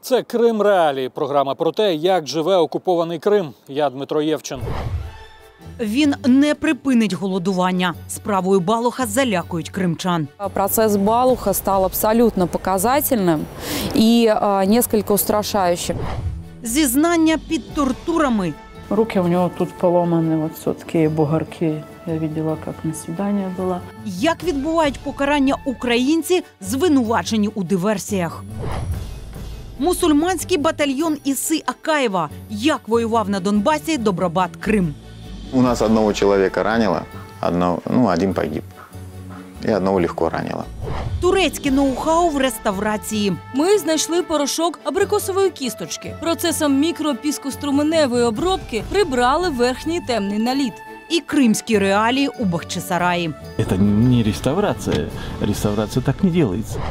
Це «Крим Реалії» – програма про те, як живе окупований Крим. Я Дмитро Євчин. Він не припинить голодування. Справою Балуха залякують кримчан. Процесс Балуха стал абсолютно показательным и несколько устрашающим. Зізнання під тортурами. Руки у него тут поломаны, вот все-таки бугорки. Я видела, как на свидание было. Як відбувають покарання українці, звинувачені у диверсіях. Мусульманський батальйон Іси Акаєва. Як воював на Донбасі Добробат Крим. У нас одного человека ранило, один погиб. И одного легко ранило. Турецьке ноу-хау в реставрації. Ми знайшли порошок абрикосової кісточки. Процесом мікропіскоструменевої обробки прибрали верхній темний наліт. І кримські реалії у Бахчисараї. Це не реставрація. Реставрація так не робиться.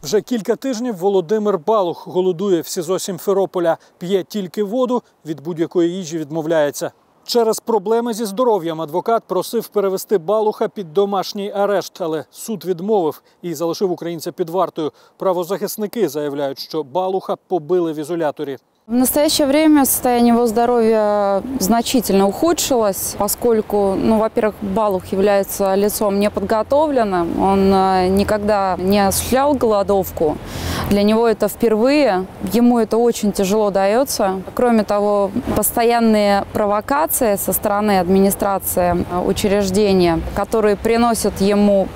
Вже кілька тижнів Володимир Балух голодує в СІЗО Сімферополя, п'є тільки воду, від будь-якої їжі відмовляється. Через проблеми зі здоров'ям адвокат просив перевести Балуха під домашній арешт, але суд відмовив і залишив українця під вартою. Правозахисники заявляють, що Балуха побили в ізоляторі. В настоящее время состояние его здоровья значительно ухудшилось, поскольку, во-первых, Балух является лицом неподготовленным, он никогда не осуществлял голодовку. Для него это впервые, ему это очень тяжело дается. Кроме того, постоянные провокации со стороны администрации учреждения, которые приносят ему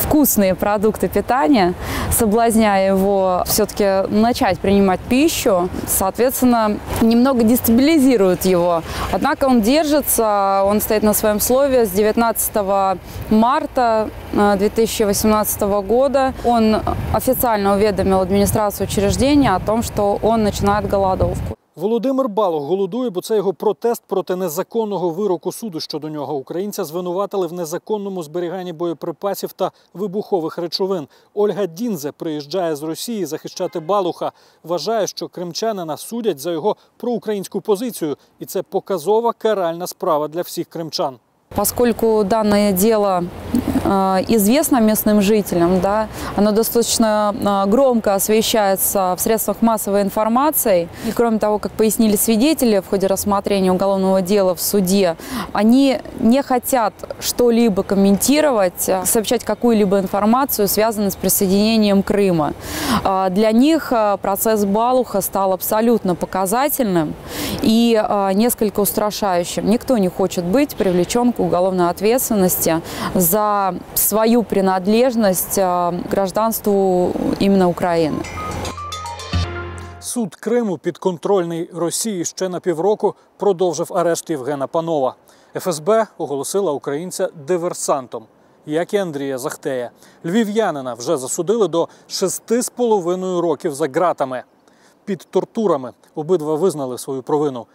вкусные продукты питания, соблазняя его все-таки начать принимать пищу, соответственно, немного дестабилизирует его. Однако он держится, он стоит на своем слове. С 19 марта 2018 года он официально уведомил администрацию учреждения о том, что он начинает голодовку. Володимир Балух голодує, бо це його протест проти незаконного вироку суду щодо нього. Українця звинуватили в незаконному зберіганні боєприпасів та вибухових речовин. Ольга Діндзе приїжджає з Росії захищати Балуха. Вважає, що кримчанина судять за його проукраїнську позицію. І це показова каральна справа для всіх кримчан. Поскольку данное дело известно местным жителям, да, оно достаточно громко освещается в средствах массовой информации. И кроме того, как пояснили свидетели в ходе рассмотрения уголовного дела в суде, они не хотят что-либо комментировать, сообщать какую-либо информацию, связанную с присоединением Крыма. Для них процесс Балуха стал абсолютно показательным и несколько устрашающим. Никто не хочет быть привлечен к уголовной ответственности за свою принадлежность к гражданству именно України. Суд Криму, підконтрольний Росії, ще на півроку продовжив арешт Євгена Панова. ФСБ оголосила українця диверсантом, як і Андрія Захтея. Львів'янина вже засудили до 6,5 років за ґратами. Під тортурами обидва визнали свою провину.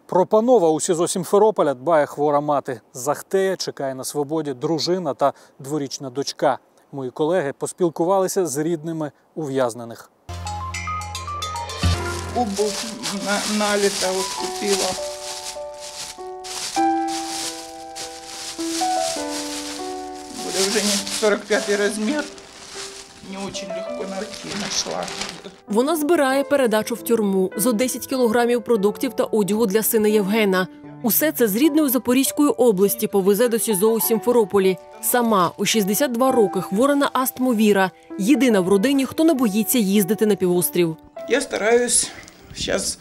Про Панова у СІЗО Сімферополя дбає хвора мати. Захтея чекає на свободі дружина та дворічна дочка. Мої колеги поспілкувалися з рідними ув'язнених. Обувь налита, вот купила. Уже не 45-й размер. Не очень легко найти, нашла. Вона збирає передачу в тюрму. Зо 10 кілограмів продуктів та одягу для сина Євгена. Усе це з рідної Запорізької області повезе до СІЗО у Сімферополі. Сама у 62 роки хвора на астму Віра. Єдина в родині, хто не боїться їздити на півострів. Я стараюсь сейчас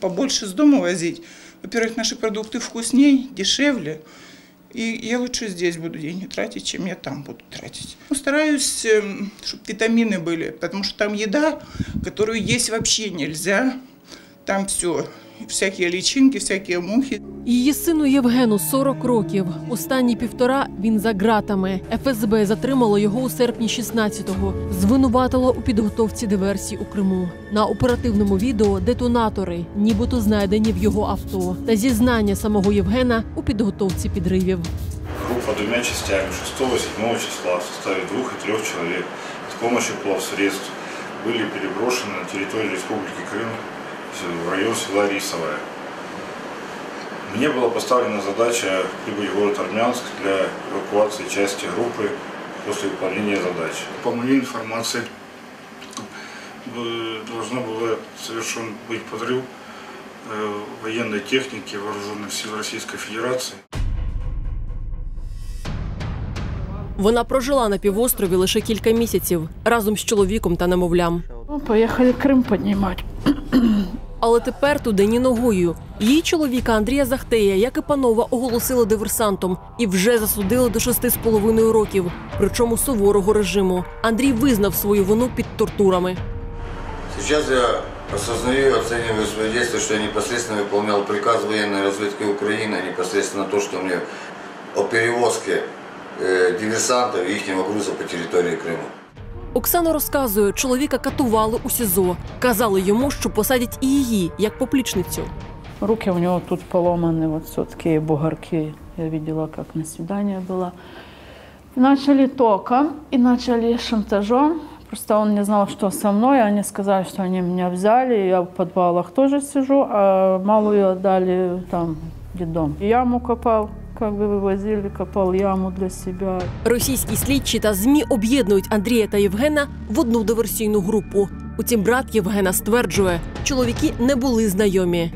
побольше с дома возить. Во-первых, наши продукты вкуснее, дешевле. И я лучше здесь буду деньги тратить, чем я там буду тратить. Стараюсь, чтобы витамины были, потому что там еда, которую есть вообще нельзя. Там все. Всякі личинки, всякі мухи. Її сину Євгену 40 років. Останні 1,5 він за ґратами. ФСБ затримало його у серпні 16-го. Звинуватило у підготовці диверсій у Криму. На оперативному відео детонатори, нібито знайдені в його авто. Та зізнання самого Євгена у підготовці підривів. Группа 2 частями 6-7 числа в составе 2 и 3 человек с помощью плавсредств были переброшены на территорию Республики Крым в район села Рисовое. Мне была поставлена задача прибыть в город Армянск для эвакуации части группы после выполнения задач. По моей информации, должна была совершен быть подрыв военной техники вооруженных сил Российской Федерации. Вона прожила на півострові лише кілька місяців разом з чоловіком та немовлям. Поехали Крым поднимать. Але тепер туди ні ногою. Її чоловіка Андрія Захтея, як і Панова, оголосили диверсантом і вже засудили до 6,5 років, причому суворого режиму. Андрій визнав свою вину під тортурами. Сейчас я осознаю и оцениваю свои действия, что я непосредственно выполнял приказ военной разведки Украины, а непосредственно то, что мне о перевозке диверсантов и их груза по территории Крыма. Оксана розказує, чоловіка катували у СІЗО. Казали йому, що посадять і її, як поплічницю. Руки у него тут поломаны, вот все такие бугорки. Я видела, как на свидание было. Начали током и начали шантажом. Просто он не знал, что со мной. Они сказали, что они меня взяли. Я в подвалах тоже сижу, а малую отдали там в детдом. Яму копал. Как бы вивозили, копав яму для себе. Російські слідчі та ЗМІ об'єднують Андрія та Євгена в одну диверсійну групу. Утім, брат Євгена стверджує, чоловіки не були знайомі.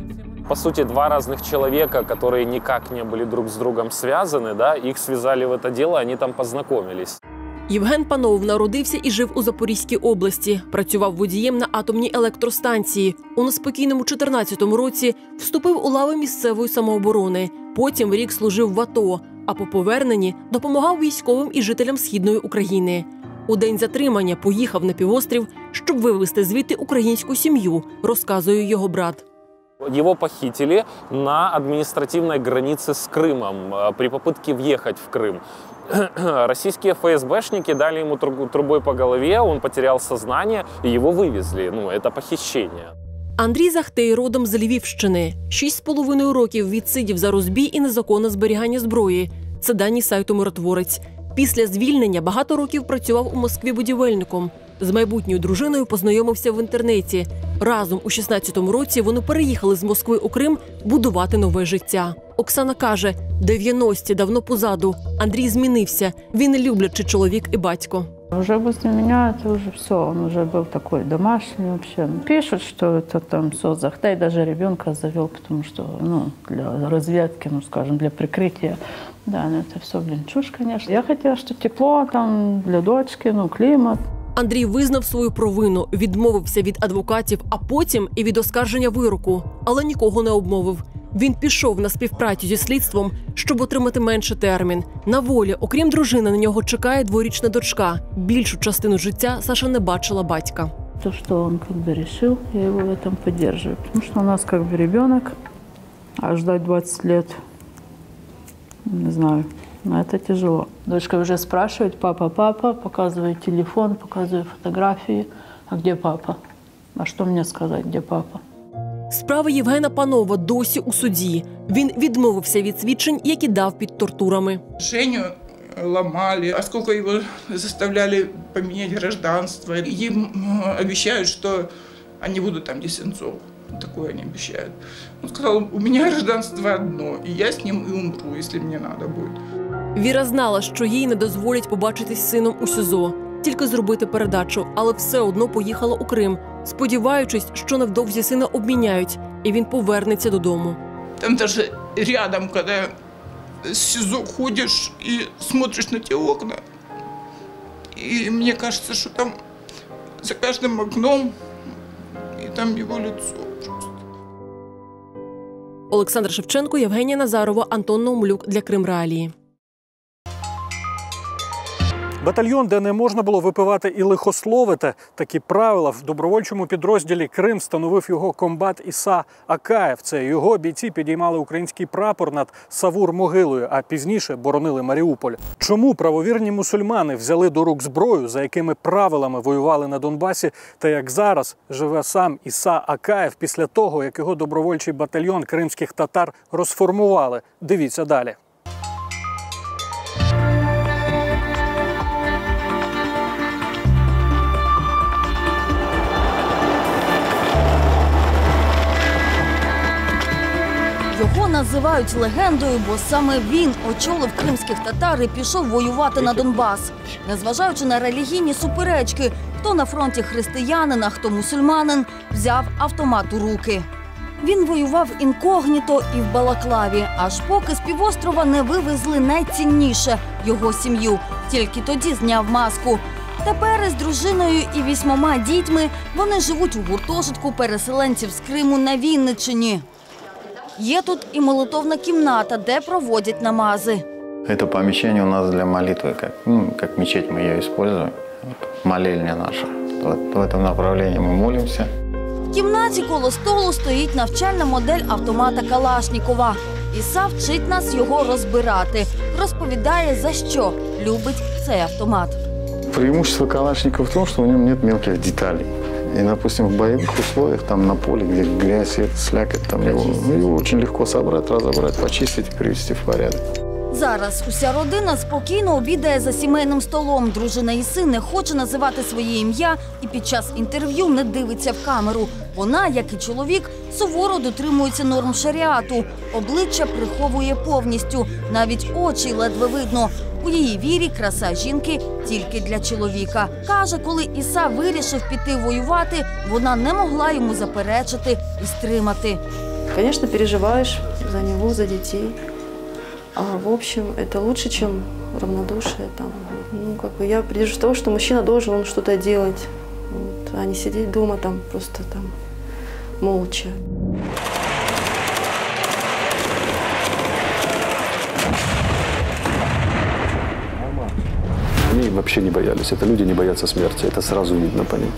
По сути, два разных человека, которые никак не были друг с другом связаны, да, их связали в это дело, они там познакомились. Євген Панов народився і жив у Запорізькій області. Працював водієм на атомній електростанції. У неспокійному 14-му році вступив у лави місцевої самооборони. Потім рік служив в АТО, а по поверненні допомагав військовим і жителям Східної України. У день затримання поїхав на півострів, щоб вивезти звідти українську сім'ю, розказує його брат. Его похитили на административной границе с Крымом при попытке въехать в Крым. Российские ФСБшники дали ему трубой по голове, он потерял сознание, и его вывезли. Это похищение. Андрій Захтей родом з Львівщини. 6,5 років відсидів за розбій і незаконне зберігання зброї. Це дані сайту «Миротворець». Після звільнення багато років працював у Москві будівельником. З майбутньою дружиною познайомився в інтернеті. Разом у 16-му році вони переїхали з Москви у Крим будувати нове життя. Оксана каже, 90-ті давно позаду. Андрій змінився. Він люблячий чоловік і батько. Уже после меня это уже все, он уже был такой домашний вообще. Пишут, что это там все Захтей, даже ребенка завел, потому что, для разведки, скажем, для прикрытия. Да, это все, чушь, конечно. Я хотела, что тепло там для дочки, климат. Андрій визнав свою провину, відмовився від адвокатів, а потім і від оскарження вироку. Але нікого не обмовив. Він пішов на співпрацю зі слідством, щоб отримати менший термін. На волі, окрім дружини, на нього чекає 2-річна дочка. Більшу частину життя Саша не бачила батька. То, что он решил, я его в этом поддерживаю. Потому что у нас ребенок, а ждать 20 лет, не знаю, но это тяжело. Дочка уже спрашивает, папа, показывает телефон, показывает фотографии. А где папа? А что мне сказать, где папа? Справа Євгена Панова досі у суді. Він відмовився від свідчень, які дав під тортурами. Женю ломали, а сколько его заставляли поменять гражданство. Им обещают, что они будут там, где Сенцов. Такое они обещают. Он сказал, у меня гражданство одно, и я с ним и умру, если мне надо будет. Віра знала, що їй не дозволять побачитись з сином у СІЗО, тільки зробити передачу, але все одно поїхала у Крим, сподіваючись, що невдовзі сина обміняють, і він повернеться додому. Там даже рядом, когда с СИЗО ходишь и смотришь на те окна, и мне кажется, что там за каждым окном, и там его лицо просто. Олександр Шевченко, Євгенія Назарова, Антон Наумлюк для Кримреалії. Батальйон, де не можна було випивати і лихословити. Такі правила в добровольчому підрозділі «Крим» встановив його комбат Іса Акаєв. Це його бійці підіймали український прапор над Савур-могилою, а пізніше боронили Маріуполь. Чому правовірні мусульмани взяли до рук зброю, за якими правилами воювали на Донбасі, та як зараз живе сам Іса Акаєв після того, як його добровольчий батальйон кримських татар розформували? Дивіться далі. Його називають легендою, бо саме він очолив кримських татар і пішов воювати на Донбас. Незважаючи на релігійні суперечки, Хто на фронті християнин, а хто мусульманин, взяв автомат у руки. Він воював інкогніто і в балаклаві, аж поки з півострова не вивезли найцінніше – його сім'ю. Тільки тоді зняв маску. Тепер із дружиною і 8 дітьми вони живуть у гуртожитку переселенців з Криму на Вінниччині. Є тут і молитовна кімната, де проводять намази. Это помещение у нас для молитвы, как мечеть мы ее используем, молельня наша. Вот в этом направлении мы молимся. В кімнаті коло столу стоїть навчальна модель автомата Калашнікова. Іса вчить нас його розбирати. Розповідає, за що любить цей автомат. Преимущество Калашникова в том, что в нем нет мелких деталей. И, допустим, в боевых условиях, там на поле, где грязь, слякоть, там его очень легко собрать, разобрать, почистить и привести в порядок. Зараз уся родина спокійно обідає за сімейним столом. Дружина Іси не хоче називати своє ім'я і під час інтерв'ю не дивиться в камеру. Вона, як і чоловік, суворо дотримується норм шаріату. Обличчя приховує повністю, навіть очі ледве видно. У її вірі краса жінки тільки для чоловіка. Каже, коли Іса вирішив піти воювати, вона не могла йому заперечити і стримати. Звісно, переживаєш за нього, за дітей. А в общем, это лучше, чем равнодушие. Я придерживаюсь того, что мужчина должен что-то делать, а не сидеть дома просто молча. Они вообще не боялись. Это люди не боятся смерти. Это сразу видно по ним.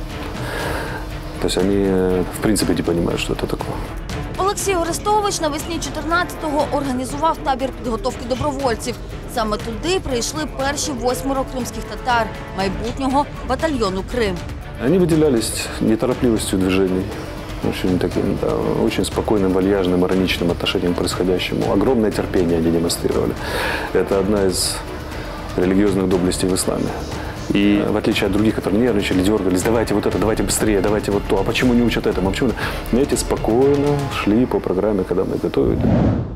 То есть они, в принципе, не понимают, что это такое. Олексій Орестович навесні 14-го організував табір підготовки добровольців. Саме туди прийшли перші 8 кримських татар майбутнього батальйону «Крим». Они выделялись неторопливостью движений, очень спокойным, вальяжным, ироничным отношением к происходящему. Огромное терпение они демонстрировали. Это одна из религиозных доблестей в исламе. И в отличие от других, которые нервничали, дергались, давайте вот это, давайте быстрее, давайте вот то, а почему не учат этому, а почему? Эти спокойно шли по программе, когда мы готовили.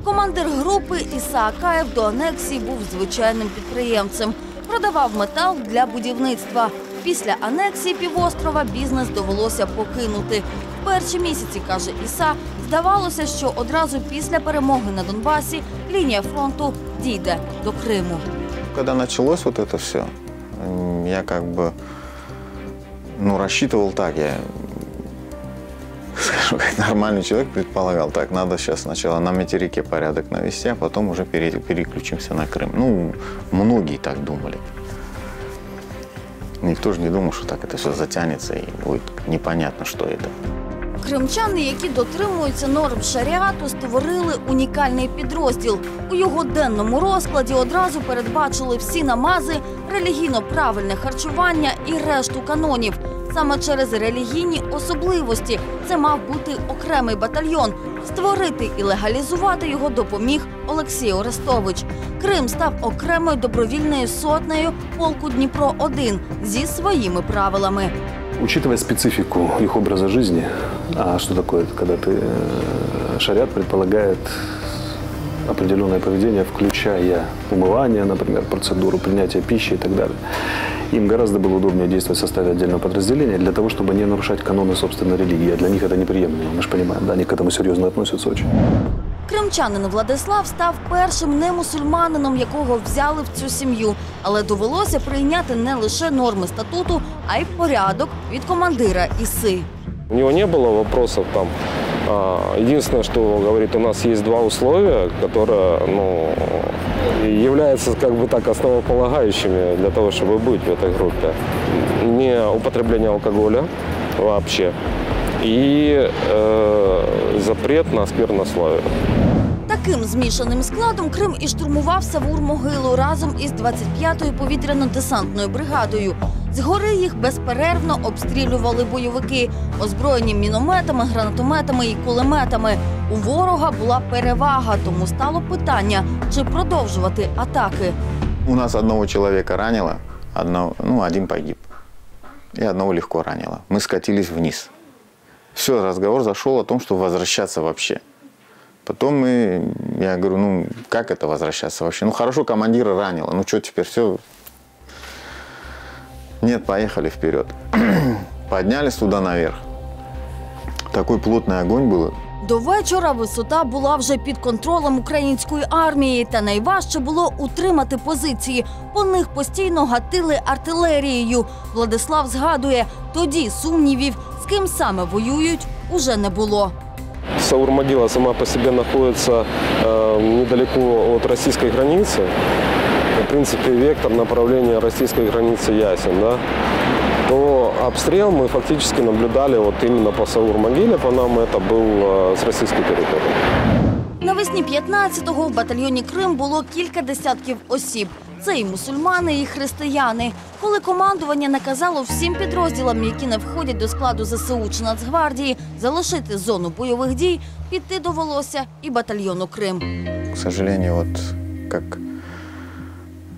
Командир групи Іса Акаєв до анексії був звичайним підприємцем. Продавав метал для будівництва. Після анексії півострова бізнес довелося покинути. В перші місяці, каже Іса, здавалося, що одразу після перемоги на Донбасі лінія фронту дійде до Криму. Когда началось вот это все, я рассчитывал так, я, скажу, как нормальный человек предполагал, так, надо сейчас сначала на материке порядок навести, а потом уже переключимся на Крым. Многие так думали. Никто же не думал, что так это все затянется и будет непонятно, что это. Кримчани, які дотримуються норм шаріату, створили унікальний підрозділ. У його денному розкладі одразу передбачили всі намази, релігійно правильне харчування і решту канонів. Саме через релігійні особливості це мав бути окремий батальйон. Створити і легалізувати його допоміг Олексій Орестович. Крим став окремою добровільною сотнею полку Дніпро-1 зі своїми правилами. Учитывая специфику их образа жизни, а что такое, когда шариат предполагает определенное поведение, включая умывание, например, процедуру принятия пищи и так далее, им гораздо было удобнее действовать в составе отдельного подразделения для того, чтобы не нарушать каноны собственной религии. А для них это неприемлемо, мы же понимаем, да, они к этому серьезно относятся очень. Кримчанин Владислав став першим немусульманином, якого взяли в цю сім'ю. Але довелося прийняти не лише норми статуту, а й порядок від командира Іси. У него не было вопросов там. Единственное, что говорит, у нас есть 2 условия, которые являются основополагающими для того, чтобы быть в этой группе. Не употребление алкоголя вообще и запрет на сквернословие. Таким змішаним складом Крим і штурмував Савур-Могилу разом із 25-ю повітряно-десантною бригадою. Згори їх безперервно обстрілювали бойовики, озброєні мінометами, гранатометами і кулеметами. У ворога була перевага, тому стало питання, чи продовжувати атаки. У нас одного человека ранило, один погиб. И одного легко ранило. Мы скатились вниз. Все, разговор зашел о том, что возвращаться вообще. Потом я говорю, как это возвращаться вообще? Хорошо, командира ранило, что теперь все? Нет, поехали вперед. Поднялись туда наверх. Такой плотный огонь был. До вечора висота була вже під контролем української армії, та найважче було утримати позиції. По них постійно гатили артилерією. Владислав згадує, тоді сумнівів, з ким саме воюють, уже не було. Саур-могила сама по себе находится недалеко от российской границы. В принципе, вектор направления российской границы ясен, да? То обстрел мы фактически наблюдали вот именно по Саур-могиле, по нам это был с российской территории. Навесні 15-го в батальйоні «Крим» було кілька десятків осіб. Це і мусульмани, і християни. Коли командування наказало всім підрозділам, які не входять до складу ЗСУ чи Нацгвардії, залишити зону бойових дій, піти довелося і батальйону «Крим». К сожалению, вот как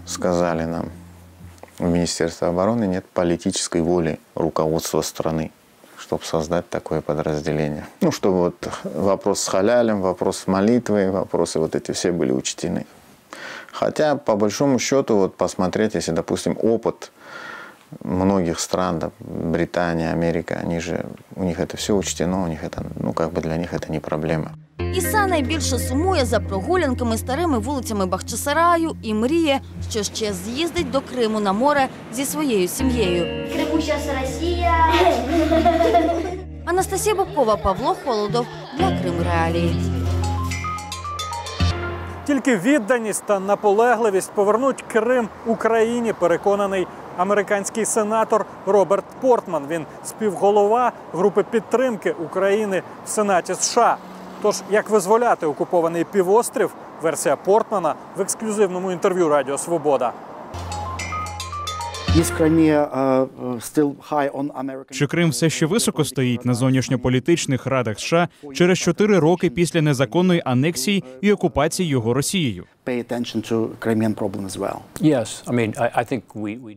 сказали нам в Министерстве обороны, нет политической воли руководства страны, чтобы создать такое подразделение. Ну, чтобы вот вопрос с халялем, вопрос с молитвой, вопросы вот эти все были учтены. Хотя, по большому счету, вот посмотреть, если, допустим, опыт многих стран, да, Британия, Америка, они же, у них это все учтено, у них это, ну, как бы для них это не проблема. Іса найбільше сумує за прогулянками старими вулицями Бахчисараю і мріє, що ще з'їздить до Криму на море зі своєю сім'єю. В Криму зараз Росія. Анастасія Бабкова, Павло Холодов для Крим Реалії. Тільки відданість та наполегливість повернуть Крим Україні, переконаний американський сенатор Роберт Портман. Він співголова групи підтримки України в Сенаті США. Тож, як визволяти окупований півострів, версія Портмана в ексклюзивному інтерв'ю Радіо Свобода. Чи Крим все ще високо стоїть на зовнішньополітичних радах США через 4 роки після незаконної анексії і окупації його Росією?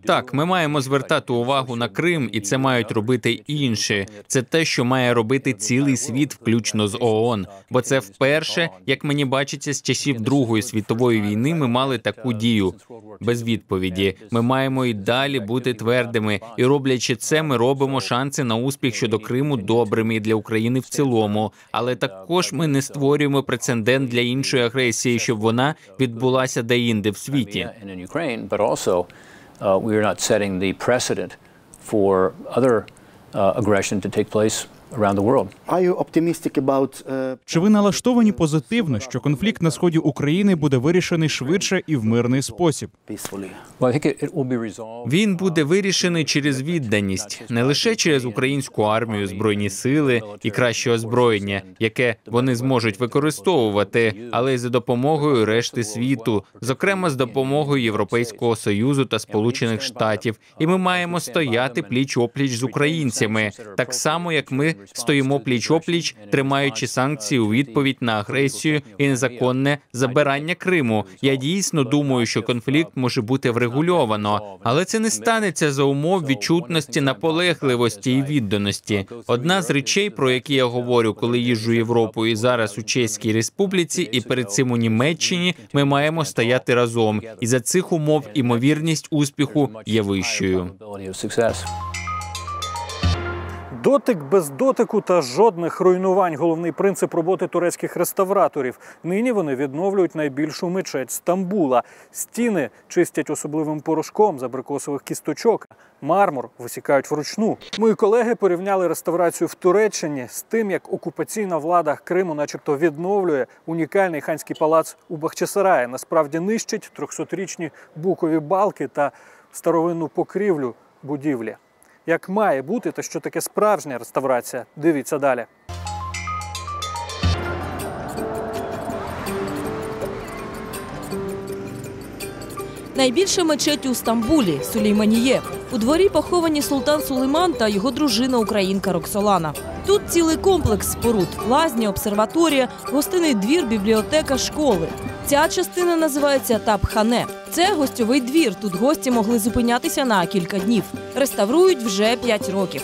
Так, ми маємо звертати увагу на Крим, і це мають робити інші. Це те, що має робити цілий світ, включно з ООН. Бо це вперше, як мені бачиться, з часів Другої світової війни ми мали таку дію. Без відповіді. Ми маємо і далі бути твердими. І роблячи це, ми робимо шанси на успіх щодо Криму добрими і для України в цілому. Але також ми не створюємо прецедент для іншої агресії, щоб вона відбулася де-інде в світі. Чи ви налаштовані позитивно, що конфлікт на сході України буде вирішений швидше і в мирний спосіб? Він буде вирішений через відданість, не лише через українську армію, збройні сили і краще озброєння, яке вони зможуть використовувати, але й за допомогою решти світу, зокрема з допомогою Європейського Союзу та Сполучених Штатів. І ми маємо стояти пліч-опліч з українцями, так само, як ми стоїмо пліч-опліч, тримаючи санкції у відповідь на агресію і незаконне забирання Криму. Я дійсно думаю, що конфлікт може бути врегульовано, але це не станеться за умов відчутності, наполегливості і відданості. Одна з речей, про які я говорю, коли їжджу Європою і зараз у Чеській Республіці, і перед цим у Німеччині, ми маємо стояти разом. І за цих умов імовірність успіху є вищою. Дотик без дотику та жодних руйнувань – головний принцип роботи турецьких реставраторів. Нині вони відновлюють найбільшу мечеть Стамбула. Стіни чистять особливим порошком з абрикосових кісточок. Мармур висікають вручну. Мої колеги порівняли реставрацію в Туреччині з тим, як окупаційна влада Криму начебто відновлює унікальний ханський палац у Бахчисараї. Насправді нищить 300-річні букові балки та старовинну покрівлю будівлі. Як має бути та що таке справжня реставрація? Дивіться далі. Найбільша мечеть у Стамбулі – Сулейманіє. У дворі поховані султан Сулейман та його дружина-українка Роксолана. Тут цілий комплекс споруд – лазня, обсерваторія, гостинний двір, бібліотека, школи. Ця частина називається Тапхане. Це гостьовий двір. Тут гості могли зупинятися на кілька днів. Реставрують вже 5 років.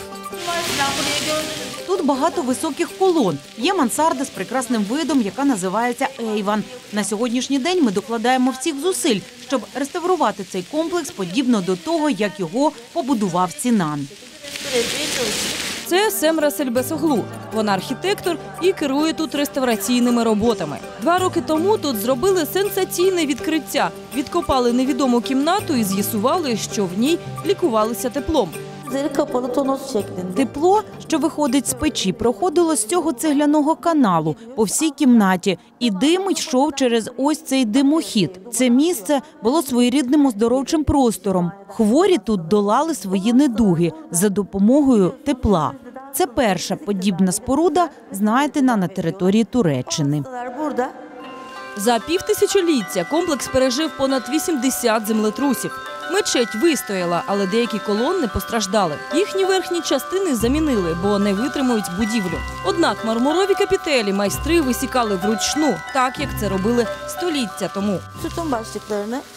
Тут багато високих колон. Є мансарда з прекрасним видом, яка називається «Ейван». На сьогоднішній день ми докладаємо всіх зусиль, щоб реставрувати цей комплекс подібно до того, як його побудував Сінан. Це Семра Сельбесоглу. Вона архітектор і керує тут реставраційними роботами. 2 роки тому тут зробили сенсаційне відкриття. Відкопали невідому кімнату і з'ясували, що в ній лікувалися теплом. Тепло, що виходить з печі, проходило з цього цегляного каналу по всій кімнаті, і дим йшов через ось цей димохід. Це місце було своєрідним оздоровчим простором. Хворі тут долали свої недуги за допомогою тепла. Це перша подібна споруда, знайдена на території Туреччини. За півтисячоліття комплекс пережив понад 80 землетрусів. Мечеть вистояла, але деякі колони постраждали. Їхні верхні частини замінили, бо не витримують будівлю. Однак мармурові капітелі майстри висікали вручну, так як це робили століття тому.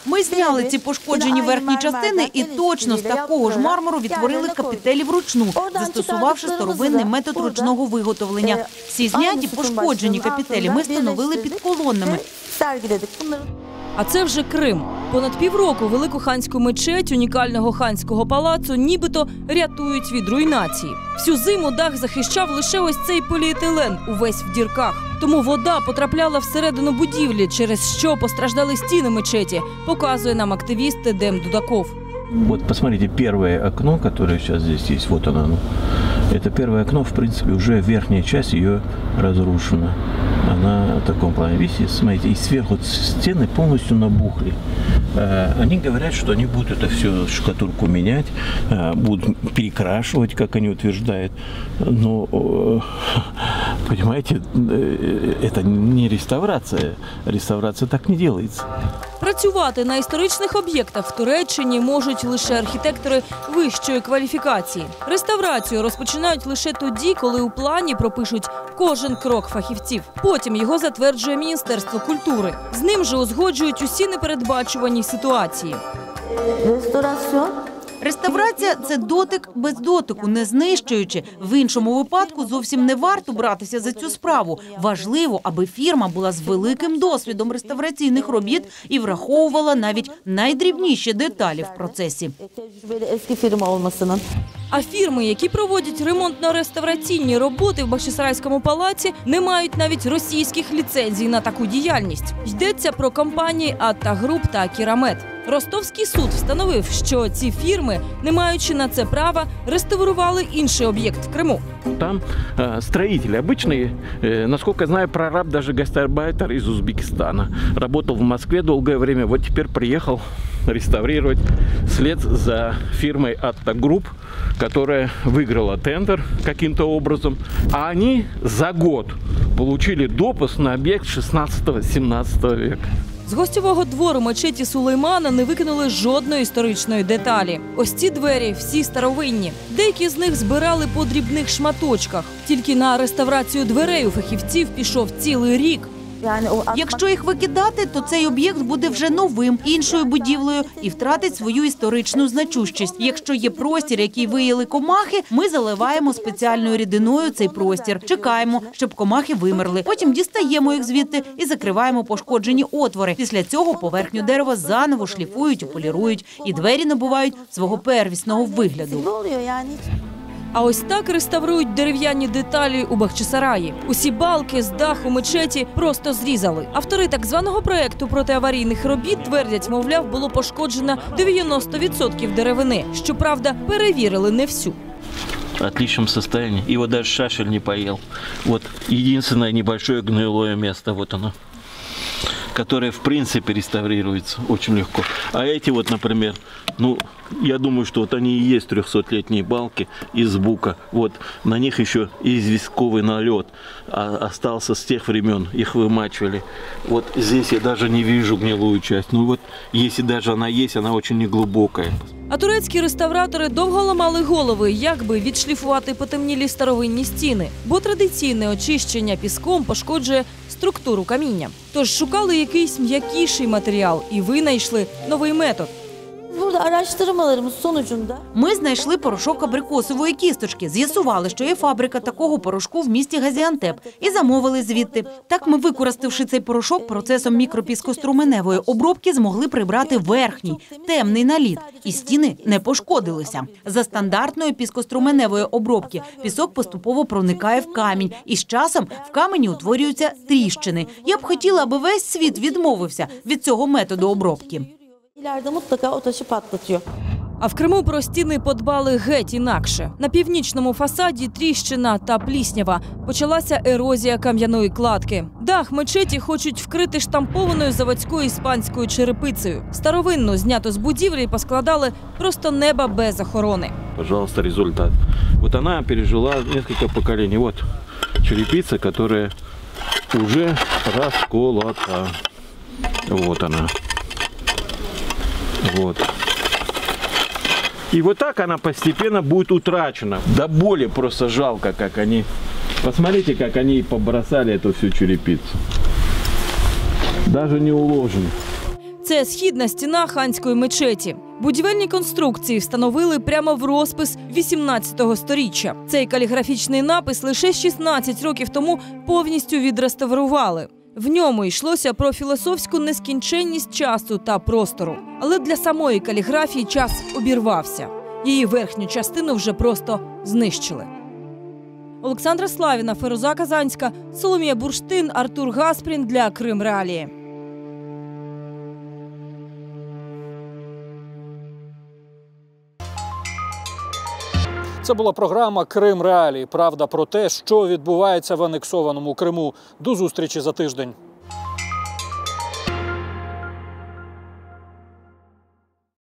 Ми зняли ці пошкоджені верхні частини і точно з такого ж мармуру відтворили капітелі вручну, застосувавши старовинний метод ручного виготовлення. Всі зняті пошкоджені капітелі ми встановили під колонами. А це вже Крим. Понад півроку велику ханську мечеть унікального ханського палацу нібито рятують від руйнації. Всю зиму дах захищав лише ось цей поліетилен, увесь в дірках. Тому вода потрапляла всередину будівлі, через що постраждали стіни мечеті, показує нам активіст Едем Дудаков. Вот посмотрите, первое окно, которое сейчас здесь есть, вот оно. Это первое окно, в принципе, уже верхняя часть ее разрушена. Она в таком плане, видите, смотрите, и сверху стены полностью набухли. Они говорят, что они будут это все, штукатурку менять, будут перекрашивать, как они утверждают. Но, понимаете, это не реставрация. Реставрация так не делается. Працювати на історичних об'єктах в Туреччині можуть лише архітектори вищої кваліфікації. Реставрацію розпочинають лише тоді, коли у плані пропишуть кожен крок фахівців. Потім його затверджує Міністерство культури. З ним же узгоджують усі непередбачувані ситуації. Реставрація – це дотик без дотику, не знищуючи. В іншому випадку зовсім не варто братися за цю справу. Важливо, аби фірма була з великим досвідом реставраційних робіт і враховувала навіть найдрібніші деталі в процесі. А фірми, які проводять ремонтно-реставраційні роботи в Бахчисарайському палаці, не мають навіть російських ліцензій на таку діяльність. Йдеться про компанії «Ата Груп» та «Кірамет». Ростовський суд встановив, що ці фірми, не маючи на це права, реставрували інший об'єкт в Криму. Там строители обычные, насколько знаю, прораб даже гастарбайтер из Узбекистана. Работал в Москве долгое время, вот теперь приехал реставрировать вслед за фирмой «Атта Групп», которая выиграла тендер каким-то образом. А они за год получили допуск на объект 16-17 века. З гостьового двору мечеті Сулеймана не викинули жодної історичної деталі. Ось ці двері всі старовинні. Деякі з них збирали по дрібних шматочках. Тільки на реставрацію дверей у фахівців пішов цілий рік. Якщо їх викидати, то цей об'єкт буде вже новим, іншою будівлею і втратить свою історичну значущість. Якщо є простір, який виїли комахи, ми заливаємо спеціальною рідиною цей простір. Чекаємо, щоб комахи вимерли. Потім дістаємо їх звідти і закриваємо пошкоджені отвори. Після цього поверхню дерева заново шліфують і полірують. І двері набувають свого первісного вигляду. А ось так реставрують дерев'яні деталі у Бахчисараї. Усі балки з даху мечеті просто зрізали. Автори так званого проєкту протиаварійних робіт твердять, мовляв, було пошкоджено 90% деревини. Щоправда, перевірили не всю. В отличном состоянии. Его даже шашель не поел. Вот единственное небольшое гнилое место, вот оно, которое в принципе реставрируется очень легко. А эти вот, например, ну, я думаю, что вот они и есть 300-летние балки из бука. Вот на них еще известковый налет остался с тех времен. Их вымачивали. Вот здесь я даже не вижу гнилую часть. Ну вот, если даже она есть, она очень неглубокая. А турецькі реставратори довго ламали голови, як би відшліфувати потемнілі старовинні стіни. Бо традиційне очищення піском пошкоджує структуру каміння. Тож шукали якийсь м'якіший матеріал і винайшли новий метод. araştırmalarımız sonucunda Ми знайшли порошок абрикосової кісточки, з'ясували, що є фабрика такого порошку в місті Газіантеп і замовили звідти. Так ми, використавши цей порошок, процесом мікропіскоструменевої обробки змогли прибрати верхній, темний наліт, і стіни не пошкодилися. За стандартної піскоструменевої обробки пісок поступово проникає в камінь, і з часом в камені утворюються тріщини. Я б хотіла, аби весь світ відмовився від цього методу обробки. ileride mutlaka o taşı patlatıyor. А в Криму про стіни подбали геть інакше. На північному фасаді тріщина та пліснява. Почалася ерозія кам'яної кладки. Дах мечеті хочуть вкрити штампованою заводською іспанською черепицею. Старовинну, знято з будівлі, поскладали просто неба без охорони. Пожалуйста, результат. Вот она пережила несколько поколений. Вот черепица, которая уже расколота. Вот она. Вот. И вот так она постепенно будет утрачена. До боли просто жалко, как они... Посмотрите, как они побросали эту всю черепицу. Даже не уложено. Це східна стіна ханської мечеті. Будівельні конструкції встановили прямо в розпис 18-го сторіччя. Цей каліграфічний напис лише 16 років тому повністю відреставрували. В ньому йшлося про філософську нескінченність часу та простору. Але для самої каліграфії час обірвався. Її верхню частину вже просто знищили. Олександра Славіна, Феруза Казанська, Соломія Бурштин, Артур Гаспрін для Крим Реалії. Це була програма «Крим Реалії». Правда про те, що відбувається в анексованому Криму. До зустрічі за тиждень.